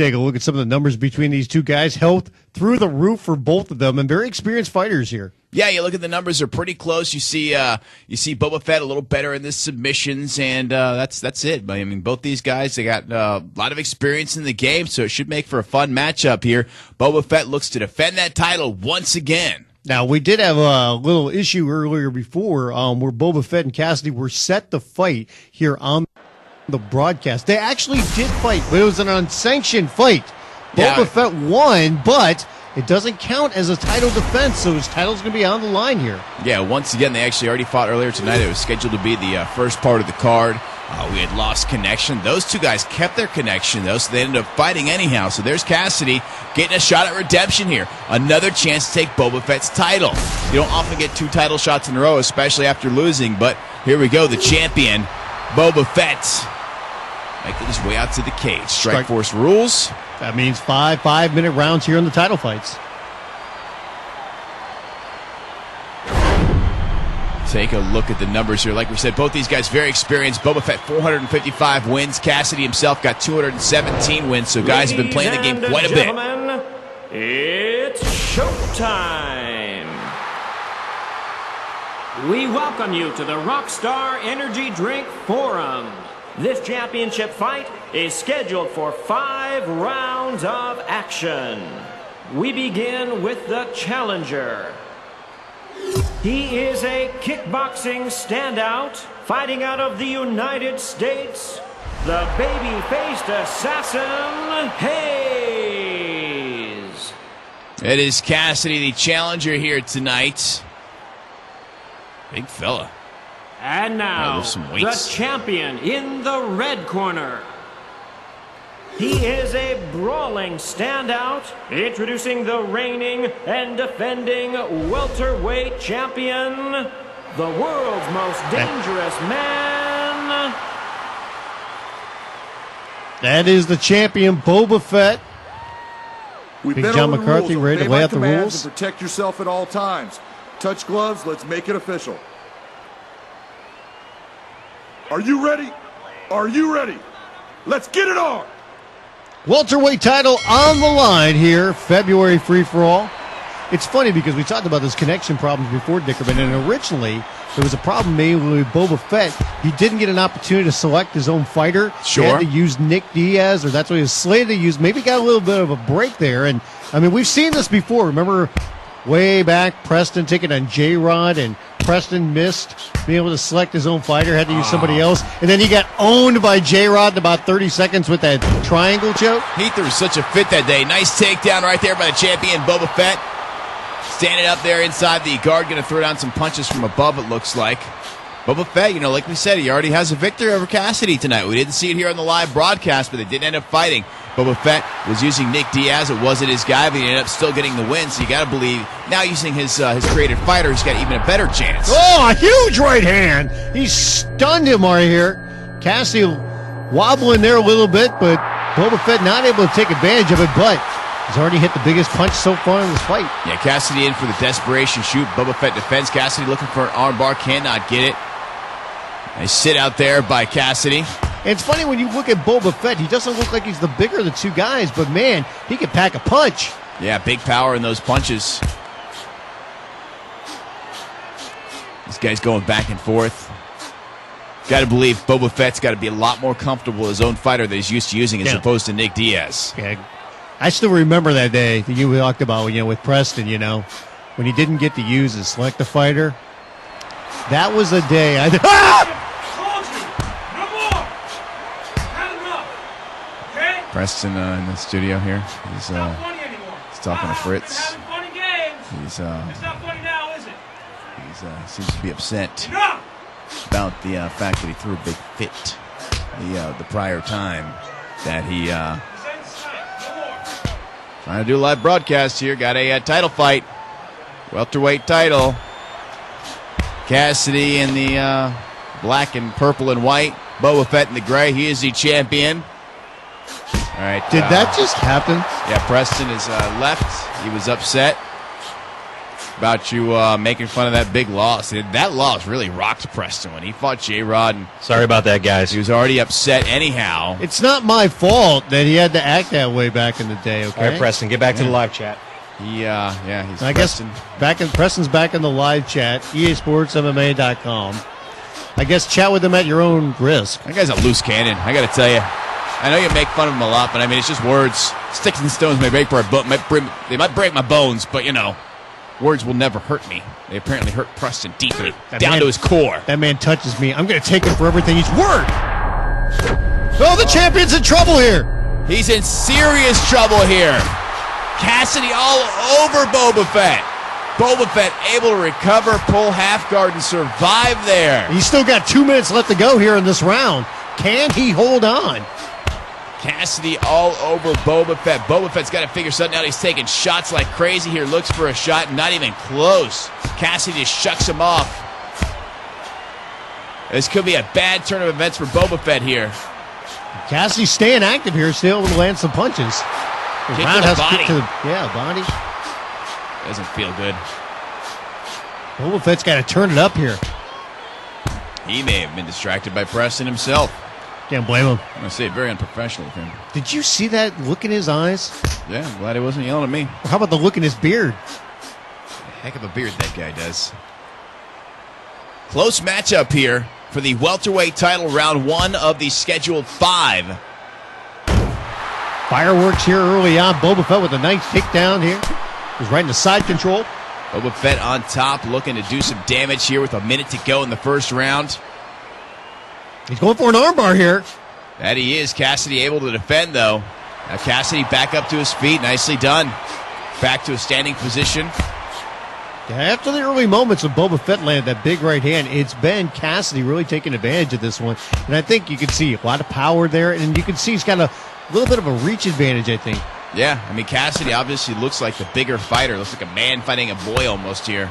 take a look at some of the numbers between these two guys. Health through the roof for both of them, and very experienced fighters here. Yeah, you look at the numbers; are pretty close. You see Bobafett a little better in the submissions, and that's it. I mean, both these guys, they got a lot of experience in the game, so it should make for a fun matchup here. Bobafett looks to defend that title once again. Now, we did have a little issue earlier before where Bobafett and Kassidy were set to fight here on the broadcast. They actually did fight, but it was an unsanctioned fight. Yeah. Bobafett won, but it doesn't count as a title defense, so his title's going to be on the line here. Yeah, once again, they actually already fought earlier tonight. It was scheduled to be the first part of the card. We had lost connection. Those two guys kept their connection, though, so they ended up fighting anyhow. So there's Kassidy getting a shot at redemption here. Another chance to take Bobafett's title. You don't often get 2 title shots in a row, especially after losing, but here we go, the champion, Bobafett, making his way out to the cage. Strikeforce rules. That means 5-minute rounds here in the title fights. Take a look at the numbers here. Like we said, both these guys very experienced. Bobafett 455 wins. Kassidy himself got 217 wins. So guys have been playing the game quite a bit. It's showtime. We welcome you to the Rockstar Energy Drink Forum. This championship fight is scheduled for 5 rounds of action. We begin with the challenger. He is a kickboxing standout, fighting out of the United States, the baby-faced assassin, Hayes. It is Kassidy, the challenger here tonight. Big fella. And now, the champion in the red corner. He is a brawling standout, introducing the reigning and defending welterweight champion, the world's most dangerous man. That is the champion, Bobafett. Big John McCarthy ready to lay out the rules. And protect yourself at all times. Touch gloves, let's make it official. Are you ready? Are you ready? Let's get it on! Welterweight title on the line here, February free-for-all. It's funny because we talked about those connection problems before, Dickerman, and originally there was a problem mainly with Bobafett. He didn't get an opportunity to select his own fighter. Sure. He had to use Nick Diaz, or that's what he was slated to use. Maybe got a little bit of a break there. And, I mean, we've seen this before. Remember way back, Preston taking on J-Rod, and Preston missed being able to select his own fighter, had to use somebody else, and then he got owned by J-Rod in about 30 seconds with that triangle choke. He threw such a fit that day. Nice takedown right there by the champion, Bobafett. Standing up there inside the guard, going to throw down some punches from above, it looks like. Bobafett, you know, like we said, he already has a victory over Kassidy tonight. We didn't see it here on the live broadcast, but they did end up fighting. Bobafett was using Nick Diaz. It wasn't his guy, but he ended up still getting the win. So you got to believe now using his creative fighter, he's got even a better chance. Oh, a huge right hand. He stunned him right here. Kassidy wobbling there a little bit, but Bobafett not able to take advantage of it, but he's already hit the biggest punch so far in this fight. Yeah, Kassidy in for the desperation shoot. Bobafett defends. Kassidy looking for an armbar, cannot get it. Nice sit out there by Kassidy. And it's funny when you look at Bobafett, he doesn't look like he's the bigger of the two guys, but man, he can pack a punch. Yeah, big power in those punches. This guy's going back and forth. Got to believe Bobafett's got to be a lot more comfortable with his own fighter that he's used to using as opposed to Nick Diaz. Yeah, I still remember that day that you talked about, you know, with Preston, you know, when he didn't get to use his select a fighter. That was a day. Preston in the studio here. He's talking to Fritz. He's seems to be upset about the fact that he threw a big fit the prior time that he trying to do a live broadcast here. Got a title fight, welterweight title. Kassidy in the black and purple and white. Bobafett in the gray. He is the champion. All right. Did that just happen? Yeah, Preston is left. He was upset. about you making fun of that big loss. That loss really rocked Preston when he fought J-Rod. And sorry about that, guys. He was already upset anyhow. It's not my fault that he had to act that way back in the day, okay? All right, Preston, get back to the live chat. He's I guess Preston's back in the live chat, easportsmma.com. I guess chat with him at your own risk. That guy's a loose cannon, I got to tell you. I know you make fun of him a lot, but I mean, it's just words. Sticks and stones may break they might break my bones, but you know, words will never hurt me. They apparently hurt Preston deeply, down to his core. That man touches me. I'm going to take him for everything he's worth. Oh, the champion's in trouble here. He's in serious trouble here. Kassidy all over Bobafett. Bobafett able to recover, pull half guard, and survive there. He's still got 2 minutes left to go here in this round. Can he hold on? Kassidy all over Bobafett. Bobafett's got to figure something out. He's taking shots like crazy here. Looks for a shot, not even close. Kassidy just shucks him off. This could be a bad turn of events for Bobafett here. Kassidy staying active here, still able to land some punches. Kick to the body. Body. Doesn't feel good. Bobafett's got to turn it up here. He may have been distracted by Preston himself. Can't blame him. I'm going to say it, very unprofessional of him. Did you see that look in his eyes? Yeah, I'm glad he wasn't yelling at me. How about the look in his beard? Heck of a beard that guy does. Close matchup here for the welterweight title, round 1 of the scheduled 5. Fireworks here early on. Bobafett with a nice takedown here. He's right into side control. Bobafett on top, looking to do some damage here with a minute to go in the first round. He's going for an armbar here. That he is. Kassidy able to defend, though. Now Kassidy back up to his feet. Nicely done. Back to a standing position. Yeah, after the early moments of Bobafett landed that big right hand, it's been Kassidy really taking advantage of this one. And I think you can see a lot of power there, and you can see he's got a little bit of a reach advantage, I think. Yeah, I mean, Kassidy obviously looks like the bigger fighter. Looks like a man fighting a boy almost here.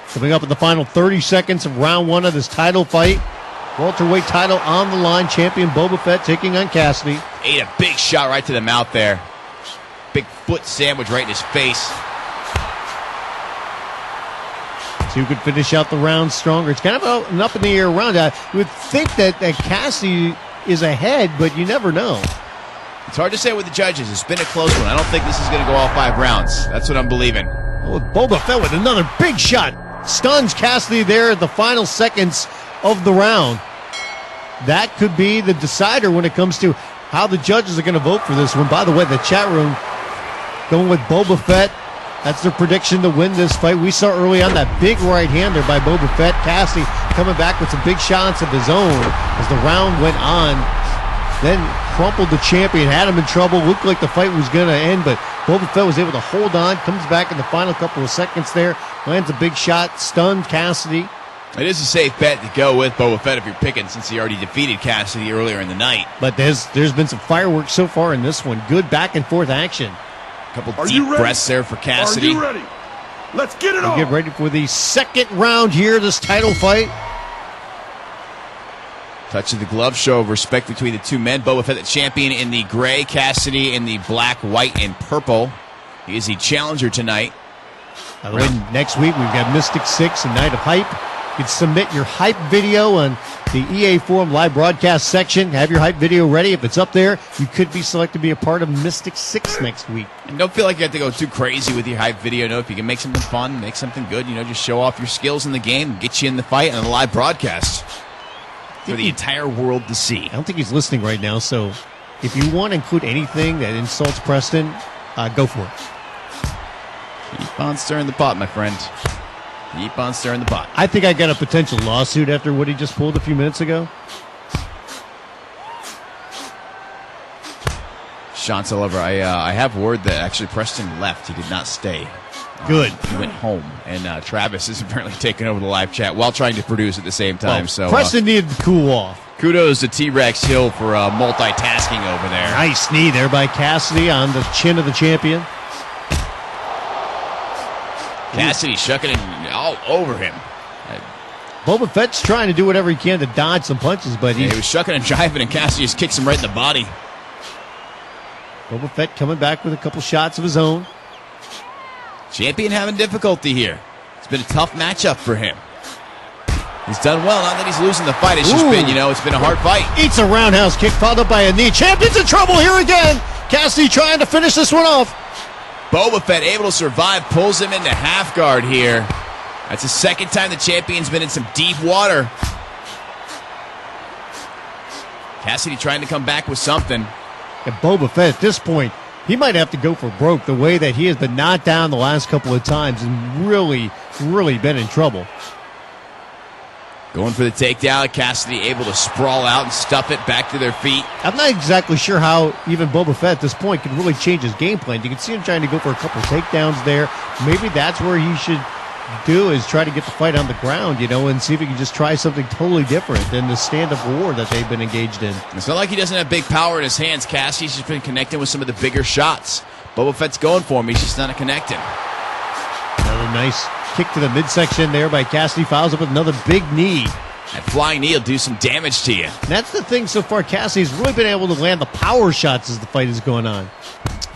Coming up in the final 30 seconds of round 1 of this title fight. Welterweight title on the line. Champion Bobafett taking on Kassidy. Ate a big shot right to the mouth there. Big foot sandwich right in his face. See who could finish out the round stronger. It's kind of an up-in-the-air round. You would think that Kassidy is ahead, but you never know. It's hard to say with the judges. It's been a close one. I don't think this is going to go all 5 rounds. That's what I'm believing. Oh, Bobafett with another big shot. Stuns Kassidy there at the final seconds of the round. That could be the decider when it comes to how the judges are going to vote for this one. By the way, the chat room going with Bobafett. That's their prediction to win this fight. We saw early on that big right hander by Bobafett. Kassidy coming back with some big shots of his own as the round went on. Then crumpled the champion, had him in trouble. Looked like the fight was going to end, but Bobafett was able to hold on. Comes back in the final couple of seconds there. Lands a big shot, stunned Kassidy. It is a safe bet to go with Bobafett if you're picking, since he already defeated Kassidy earlier in the night. But there's been some fireworks so far in this one. Good back and forth action. A couple deep breaths there for Kassidy. Are you ready? Let's get it on. Get ready for the second round here, this title fight. Touch of the glove show of respect between the two men. Bobafett, the champion, in the gray. Kassidy in the black, white, and purple. He is the challenger tonight. By the way, next week we've got Mystic 6 and Night of Hype. You can submit your hype video on the EA Forum live broadcast section. Have your hype video ready. If it's up there, you could be selected to be a part of Mystic 6 next week. And don't feel like you have to go too crazy with your hype video. No, if you can make something fun, make something good, just show off your skills in the game, get you in the fight on a live broadcast for the entire world to see. I don't think he's listening right now, so if you want to include anything that insults Preston, go for it. Keep on stirring the pot, my friend. Keep on stirring the pot. I think I got a potential lawsuit after what he just pulled a few minutes ago. Sean Oliver, I have word that actually Preston left. He did not stay. Good. He went home, and Travis is apparently taking over the live chat while trying to produce at the same time. Well, so Preston needed to cool off. Kudos to T-Rex Hill for multitasking over there. Nice knee there by Kassidy on the chin of the champion. Kassidy shucking it all over him. Bobafett's trying to do whatever he can to dodge some punches, but he was shucking and jiving, and Kassidy just kicks him right in the body. Bobafett coming back with a couple shots of his own. Champion having difficulty here. It's been a tough matchup for him. He's done well. Not that he's losing the fight. It's just been, it's been a hard fight. Eats a roundhouse kick followed up by a knee. Champion's in trouble here again. Kassidy trying to finish this one off. Bobafett able to survive, pulls him into half guard here. That's the second time the champion's been in some deep water. Kassidy trying to come back with something. And Bobafett at this point, he might have to go for broke the way that he has been knocked down the last couple of times and really, really been in trouble. Going for the takedown. Kassidy able to sprawl out and stuff it back to their feet. I'm not exactly sure how even Bobafett at this point can really change his game plan. You can see him trying to go for a couple takedowns there. Maybe that's where he should do, is try to get the fight on the ground, and see if he can just try something totally different than the stand-up war that they've been engaged in. It's not like he doesn't have big power in his hands. Kassidy's just been connecting with some of the bigger shots. Bobafett's going for him. He's just not connecting. Another nice kick to the midsection there by Kassidy. Follows up with another big knee. That flying knee will do some damage to you. And that's the thing so far. Kassidy's really been able to land the power shots as the fight is going on.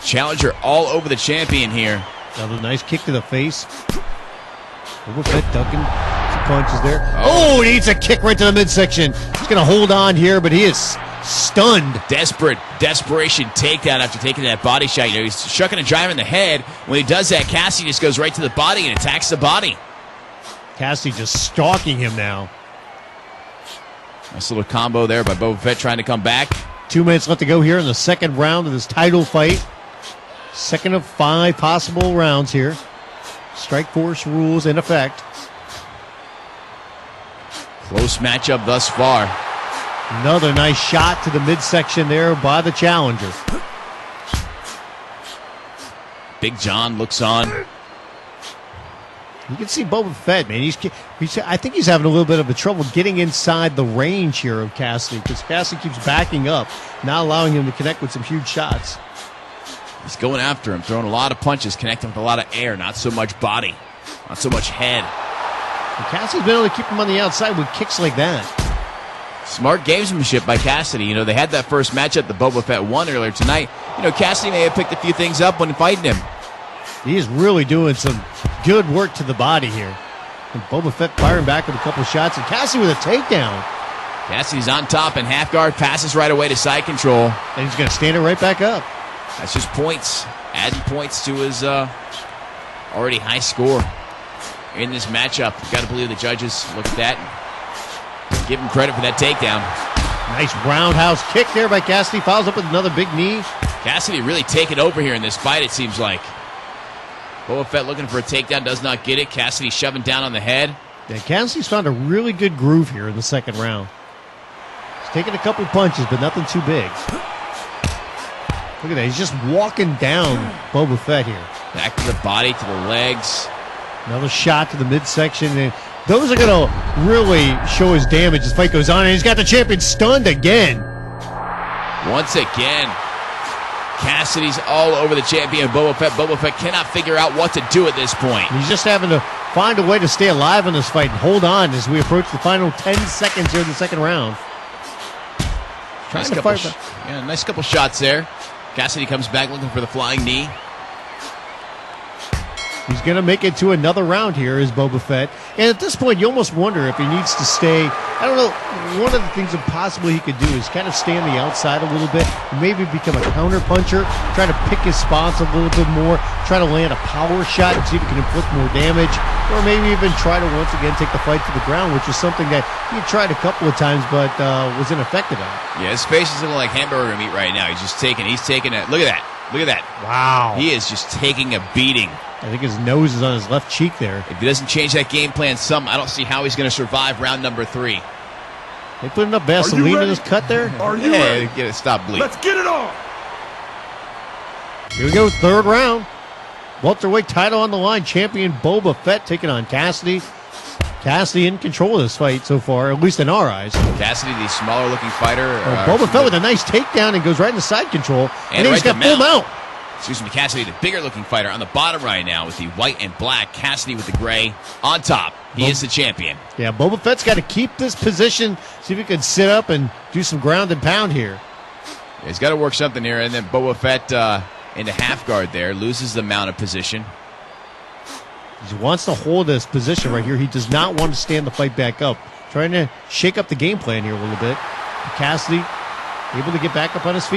Challenger all over the champion here. Another nice kick to the face. Bobafett ducking some punches there. Oh, he eats a kick right to the midsection. He's going to hold on here, but he is stunned. Desperation takedown after taking that body shot. He's shucking a driver in the head. When he does that, Kassidy just goes right to the body and attacks the body. Kassidy just stalking him now. Nice little combo there by Bobafett trying to come back. 2 minutes left to go here in the second round of this title fight. Second of 5 possible rounds here. Strike force rules in effect. Close matchup thus far. Another nice shot to the midsection there by the challenger. Big John looks on. You can see Bobafett, man. I think he's having a little bit of a trouble getting inside the range here of Kassidy, because Kassidy keeps backing up, not allowing him to connect with some huge shots. He's going after him, throwing a lot of punches, connecting with a lot of air, not so much body, not so much head. And Kassidy's been able to keep him on the outside with kicks like that. Smart gamesmanship by Kassidy. They had that first matchup that Bobafett won earlier tonight. Kassidy may have picked a few things up when fighting him. He is really doing some good work to the body here. And Bobafett firing back with a couple shots, and Kassidy with a takedown. Kassidy's on top in half guard, passes right away to side control. And he's going to stand it right back up. That's just points, adding points to his already high score in this matchup. You've got to believe the judges look at that. Give him credit for that takedown. Nice roundhouse kick there by Kassidy. Follows up with another big knee. Kassidy really taking over here in this fight, it seems like. Bobafett looking for a takedown, does not get it. Kassidy shoving down on the head. Yeah, Kassidy's found a really good groove here in the second round. He's taking a couple punches, but nothing too big. Look at that. He's just walking down Bobafett here. Back to the body, to the legs. Another shot to the midsection. And those are going to really show his damage as the fight goes on. And he's got the champion stunned again. Once again, Kassidy's all over the champion, Bobafett. Bobafett cannot figure out what to do at this point. He's just having to find a way to stay alive in this fight and hold on as we approach the final 10 seconds here in the second round. Nice couple shots there. Kassidy comes back looking for the flying knee. He's going to make it to another round here, is Bobafett. And at this point, you almost wonder if he needs to stay. I don't know. One of the things that possibly he could do is kind of stay on the outside a little bit, maybe become a counter puncher, try to pick his spots a little bit more, try to land a power shot and see if he can inflict more damage, or maybe even try to once again take the fight to the ground, which is something that he tried a couple of times but was ineffective at. Yeah, his face is looking like hamburger meat right now. He's taking it. Look at that. Look at that. Wow. He is just taking a beating. I think his nose is on his left cheek there. If he doesn't change that game plan I don't see how he's going to survive round number 3. They put enough Vaseline in his cut there? Are you ready? Get it, stop bleeding. Let's get it on! Here we go, third round. Welterweight title on the line. Champion Bobafett taking on Kassidy. Kassidy in control of this fight so far, at least in our eyes. Kassidy, the smaller-looking fighter. Bobafett with a nice takedown and goes right into side control. And he's got full mount. Excuse me, Kassidy, the bigger-looking fighter on the bottom right now with the white and black. Kassidy with the gray on top. He is the champion. Yeah, Bobafett's got to keep this position, see if he can sit up and do some ground and pound here. Yeah, he's got to work something here, and then Bobafett into half guard there, loses the mounted position. He wants to hold this position right here. He does not want to stand the fight back up. Trying to shake up the game plan here a little bit. Kassidy able to get back up on his feet.